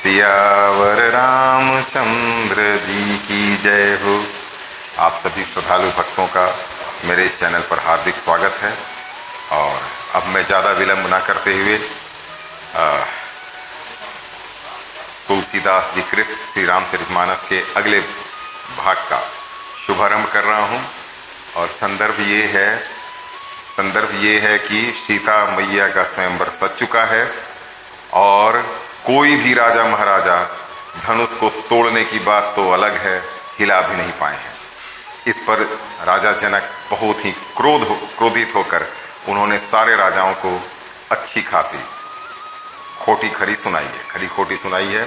सियावर रामचंद्र जी की जय हो। आप सभी श्रद्धालु भक्तों का मेरे इस चैनल पर हार्दिक स्वागत है। और अब मैं ज़्यादा विलंब ना करते हुए तुलसीदास जी कृत श्री रामचरितमानस के अगले भाग का शुभारंभ कर रहा हूँ। और संदर्भ ये है कि सीता मैया का स्वयंवर सज चुका है और कोई भी राजा महाराजा धनुष को तोड़ने की बात तो अलग है, हिला भी नहीं पाए हैं। इस पर राजा जनक बहुत ही क्रोधित होकर उन्होंने सारे राजाओं को अच्छी खासी खरी खोटी सुनाई है।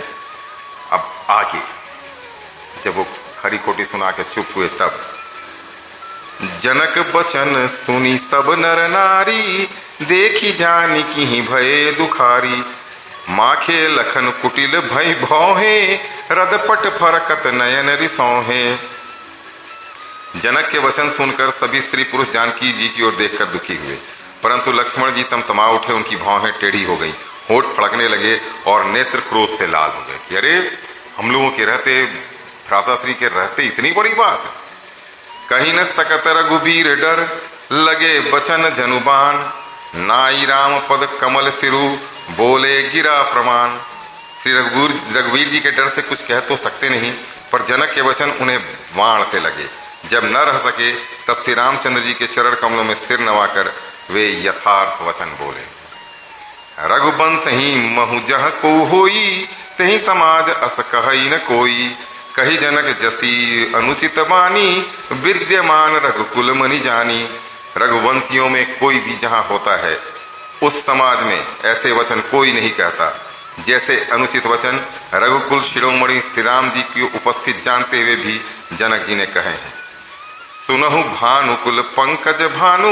अब आगे जब वो खरी खोटी सुना के चुप हुए तब जनक बचन सुनी सब नर नारी, देखी जानी की भये दुखारी। माखे लखन कुटिल भय भौहे, रदपट फरकत नयन रिसौहे। जनक के वचन सुनकर सभी स्त्री पुरुष जानकी जी की ओर देखकर दुखी हुए, परंतु लक्ष्मण जी तमतमा उठे। उनकी भौहें टेढ़ी हो गई, होठ फड़कने लगे और नेत्र क्रोध से लाल हो गए कि अरे, हम लोगों के रहते, भ्राताश्री के रहते इतनी बड़ी बात। कहीं न सकत रघुबीर डर, लगे बचन जनुबान। नाई राम पद कमल सिरु, बोले गिरा प्रमाण। श्री रघुवीर जी के डर से कुछ कह तो सकते नहीं, पर जनक के वचन उन्हें वाण से लगे। जब न रह सके तब श्री रामचंद्र जी के चरण कमलों में सिर नवाकर वे यथार्थ वचन बोले। रघुवंश ही महु जह को होई, तही समाज अस कहई न कोई। कही जनक जसी अनुचित बानी, विद्यमान रघुकुल मनि जानी। रघुवंशियों में कोई भी जहां होता है उस समाज में ऐसे वचन कोई नहीं कहता जैसे अनुचित वचन रघुकुल शिरोमणि श्री राम जी की उपस्थित जानते हुए भी जनक जी ने कहे हैं। सुनहु भानुकुल पंकज भानु,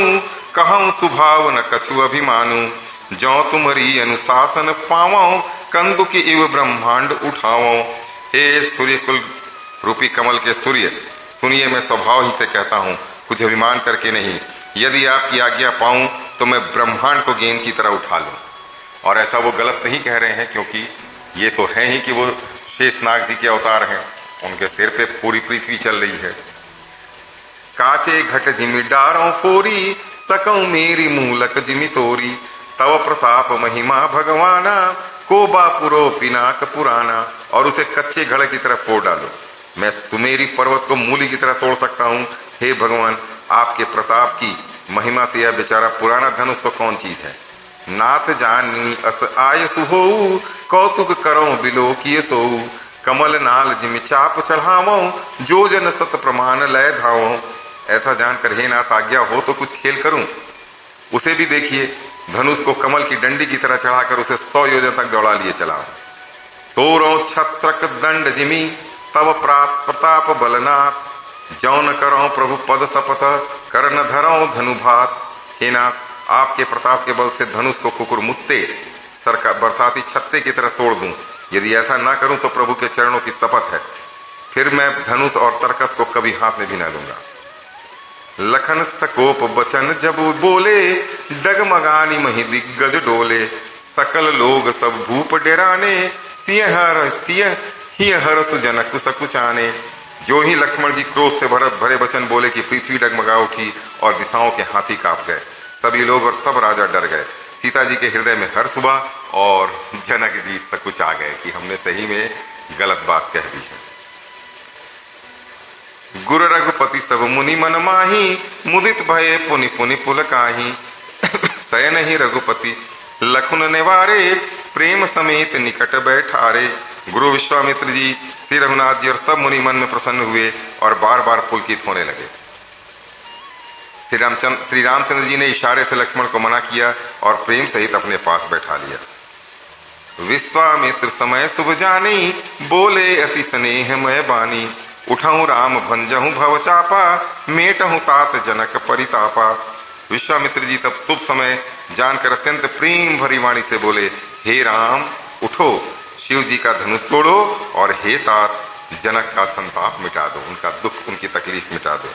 कहूं सुभाव न कछु अभिमानु। जौ तुम्हारी अनुशासन पावो, कंदुक इव ब्रह्मांड उठाओ। हे सूर्यकुल रूपी कमल के सूर्य, सुनिए, मैं स्वभाव ही से कहता हूँ, कुछ अभिमान करके नहीं। यदि आपकी आज्ञा पाऊं तो मैं ब्रह्मांड को गेंद की तरह उठा लूं। और ऐसा वो गलत नहीं कह रहे हैं, क्योंकि ये तो है ही कि वो शेषनाग जी के अवतार हैं, उनके सिर पे पूरी पृथ्वी चल रही है। काचे घट जिमि डारों फोरी, सकऊं मेरी मूलक जिमि तोरी। तव प्रताप महिमा भगवाना, को बापुरो पिनाक पुराना। और उसे कच्चे घड़े की तरह फोड़ डालो, मैं सुमेरी पर्वत को मूली की तरह तोड़ सकता हूँ। हे भगवान, आपके प्रताप की महिमा से यह बेचारा पुराना धनुष तो कौन चीज है। नाथ जानी अस आय सुहोऊ, कौतुक करो बिलो किए सोऊ। कमल नाल जिमि चाप चढ़ावो, जो जन सत प्रमाण लय धावो। ऐसा जानकर हे नाथ, आज्ञा हो तो कुछ खेल करूं। उसे भी देखिए, धनुष को कमल की डंडी की तरह चढ़ाकर उसे 100 योजन तक दौड़ा लिए चलाओ। तोरो छत्रक दंड जिमि, तब प्रताप बलनाथ। जौन करो प्रभु पद सपत, कर न धरो धनुभात। हे नाथ, आपके प्रताप के बल से धनुष को कुकुर मुत्ते बरसाती छत्ते की तरह तोड़ दूं। यदि ऐसा ना करूं तो प्रभु के चरणों की शपथ है, फिर मैं धनुष और तरकस को कभी हाथ में भी न लूंगा। लखन सकोप बचन जब बोले, डगमगानी मही दिग्गज डोले। सकल लोग सब भूप डेराने, सिंह हर सुजनक सकुचाने। जो ही लक्ष्मण जी क्रोध से भरे वचन बोले कि पृथ्वी डगमगा उठी और दिशाओं के हाथी कांप गए। सभी लोग और सब राजा डर गए। सीता जी के हृदय में हर्ष हुआ और जनक जी सकुचा गए कि हमने सही में गलत बात कह दी है। गुरु रघुपति सब मुनि मन माही, मुदित भये पुनि पुनि पुलकाही। सयन ही रघुपति लखुन निवारे, प्रेम समेत निकट बैठारे। गुरु विश्वामित्र जी, श्री रघुनाथ जी और सब मुनि मन में प्रसन्न हुए और बार बार पुलकित होने लगे। श्री रामचंद्र जी ने इशारे से लक्ष्मण को मना किया और प्रेम सहित अपने पास बैठा लिया। विश्वामित्र समय शुभ जानी, बोले अति स्नेहमय बानी। उठाऊं राम भंजहूं भव चापा, मेटहूं तात जनक परितापा। विश्वामित्र जी तब शुभ समय जानकर अत्यंत प्रेम भरी वाणी से बोले, हे राम, उठो, शिव जी का धनुष तोड़ो और हे तात, जनक का संताप मिटा दो, उनका दुख, उनकी तकलीफ मिटा दो।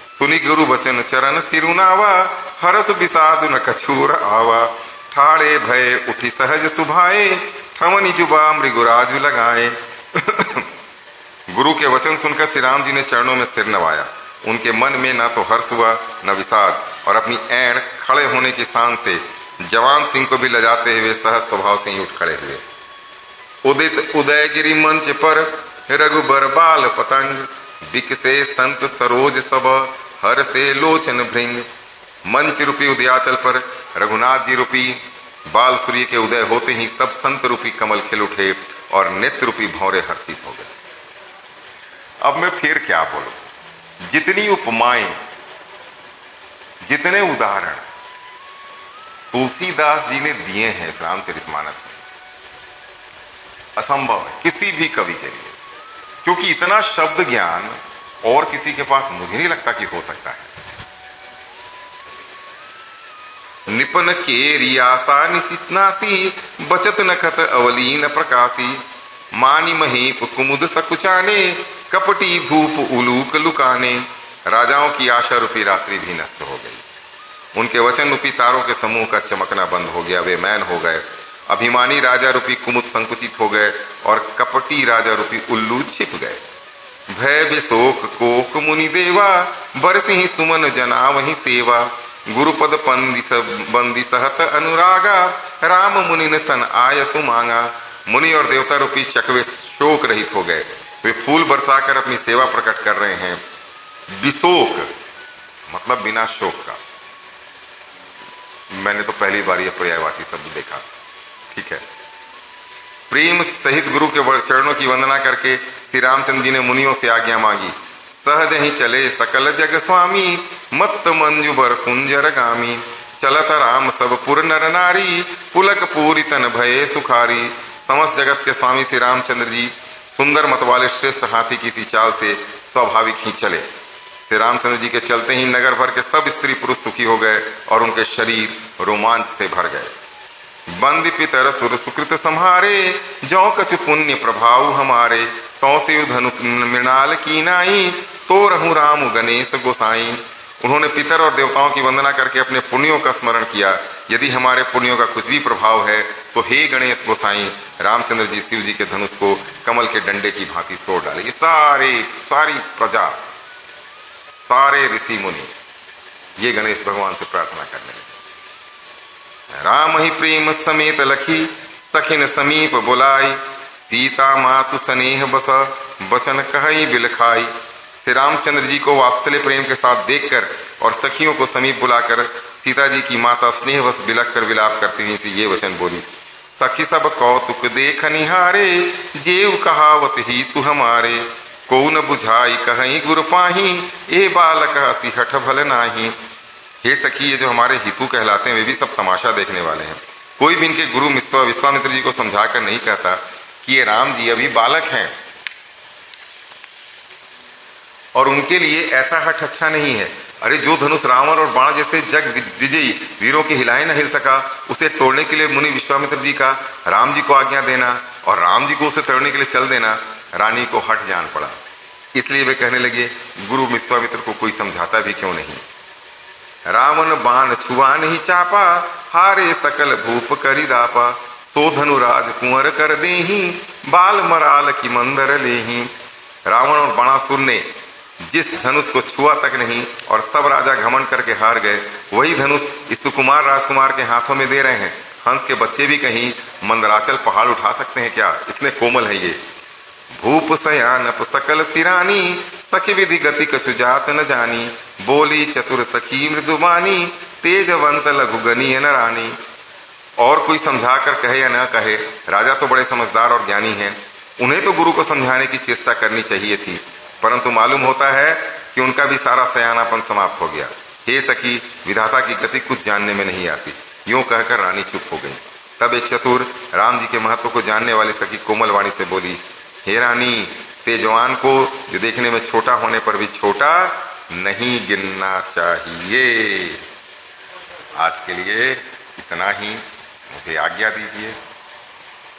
सुनि गुरु बचन चरण सिरुनावा, हरस विषादु न कछूर आवा। ठाड़े भय उठी सहज सुभाए, ठमनी जुबा मृगुराज लगाए। गुरु के वचन सुनकर श्री राम जी ने चरणों में सिर नवाया। उनके मन में न तो हर्ष हुआ न विषाद, और अपनी ऐण खड़े होने की शान से जवान सिंह को भी लजाते हुए सहज स्वभाव से ही उठ खड़े हुए। उदित उदयगिरि मंच पर रघुबर बाल पतंग, बिकसे संत सरोज सब हर से लोचन भृंग। मंच रूपी उदयाचल पर रघुनाथ जी रूपी बाल सूर्य के उदय होते ही सब संत रूपी कमल खिल उठे और नेत्र रूपी भौरे हर्षित हो गए। अब मैं फिर क्या बोलूं, जितनी उपमाएं, जितने उदाहरण तुलसीदास जी ने दिए हैं इस रामचरितमानस में, असंभव है किसी भी कवि के लिए, क्योंकि इतना शब्द ज्ञान और किसी के पास मुझे नहीं लगता कि हो सकता है। निपन के रियासा निशितनासी, बचत नखत अवलीन प्रकाशी। मानी महीप कुमुद सकुचाने, कपटी भूप उलूक लुकाने। राजाओं की आशा रूपी रात्रि भी नष्ट हो गई। उनके वचन रूपी तारों के समूह का चमकना बंद हो गया, वे मैन हो गए। अभिमानी राजा रूपी कुमुद संकुचित हो गए और कपटी राजा रूपी उल्लू छिप गए। भय विशोक कोक मुनि देवा, बरसिंह सुमन जना वही सेवा। गुरुपद बंदी सहत अनुरागा, राम मुनि ने सन आयसु मांगा। मुनि और देवता रूपी चकवे शोक रहित हो गए, वे फूल बरसाकर अपनी सेवा प्रकट कर रहे हैं। विशोक मतलब बिना शोक का। मैंने तो पहली बार यह पर्यायवाची शब्द देखा, ठीक है। प्रेम सहित गुरु के चरणों की वंदना करके श्री रामचंद्र जी ने मुनियों से आज्ञा मांगी। सहज ही चले सकल जग स्वामी, मत्त मंजू बर कुंजर गामी। चलत राम सब पुर नर नारी, पुलक पूरी तन भये सुखारी। समस्त जगत के स्वामी श्री रामचंद्र जी सुंदर मत वाले श्रेष्ठ हाथी की सी चाल से स्वाभाविक ही चले। श्री रामचंद्र जी के चलते ही नगर भर के सब स्त्री पुरुष सुखी हो गए और उनके शरीर रोमांच से भर गए। बंदी पितर सुर सुकृत संहारे, जौ कछु पुण्य प्रभाव हमारे। तौ से धनु मृणाल की नाई, तो रहूं राम गणेश गोसाई। उन्होंने पितर और देवताओं की वंदना करके अपने पुण्यों का स्मरण किया। यदि हमारे पुण्यों का कुछ भी प्रभाव है तो हे गणेश गोसाई, रामचंद्र जी शिव जी के धनुष को कमल के डंडे की भांति तोड़ डाले। ये सारी प्रजा, सारे ऋषि मुनि ये गणेश भगवान से प्रार्थना करने लगे। राम ही प्रेम समेत लखी, सखिन समीप बुलाई। सीता मातु स्नेह बस, बचन कहई बिलखाई। श्री रामचंद्र जी को वात्सल्य प्रेम के साथ देखकर और सखियों को समीप बुलाकर सीता जी की माता स्नेहवश बिलख कर विलाप करती हुई से ये वचन बोली। सखी सब कौतुक देख निहारे, जेव कहावत ही तू हमारे। को न बुझाई कहीं गुरु पाही, ए बालक हसी हठ भल नाही। हे सखी, ये जो हमारे हितू कहलाते हैं वे भी सब तमाशा देखने वाले हैं। कोई भी इनके गुरु विश्वामित्र जी को समझाकर नहीं कहता कि ये राम जी अभी बालक हैं और उनके लिए ऐसा हठ अच्छा नहीं है। अरे जो धनुष रावण और बाण जैसे जग विजयी वीरों के हिलाए न हिल सका, उसे तोड़ने के लिए मुनि विश्वामित्र जी का राम जी को आज्ञा देना और राम जी को उसे तोड़ने के लिए चल देना, रानी को हठ जान पड़ा। इसलिए वे कहने लगे गुरु विश्वामित्र को कोई समझाता भी क्यों नहीं। रावण बाण छुआ नहीं चापा, हारे सकल भूप करी दापा। सो धनुराज कुंवर कर देही, बाल मराल की मंदर लेही। रावण और बाणासुर ने जिस धनुष को छुआ तक नहीं और सब राजा घमंड करके हार गए, वही धनुष इस सुकुमार राजकुमार के हाथों में दे रहे हैं। हंस के बच्चे भी कहीं मंदराचल पहाड़ उठा सकते हैं क्या? इतने कोमल है ये। भूप सयानप सकल सिरानी, सखी विधि गति कछु जात न जानी। बोली चतुर सखी मृदुबानी, तेजवंत लघु गनी न रानी। और कोई समझा कर कहे या न कहे, राजा तो बड़े समझदार और ज्ञानी हैं, उन्हें तो गुरु को समझाने की चेष्टा करनी चाहिए थी, परंतु मालूम होता है कि उनका भी सारा सयानापन समाप्त हो गया। हे सखी, विधाता की गति कुछ जानने में नहीं आती। यूं कहकर रानी चुप हो गई। तब एक चतुर राम जी के महत्व को जानने वाली सखी कोमल वाणी से बोली, हे रानी, तेजवान को जो देखने में छोटा होने पर भी छोटा नहीं गिनना चाहिए। आज के लिए इतना ही, मुझे आज्ञा दीजिए।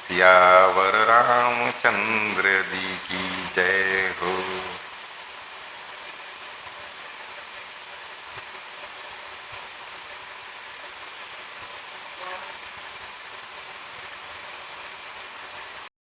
सियावर रामचंद्र जी की जय।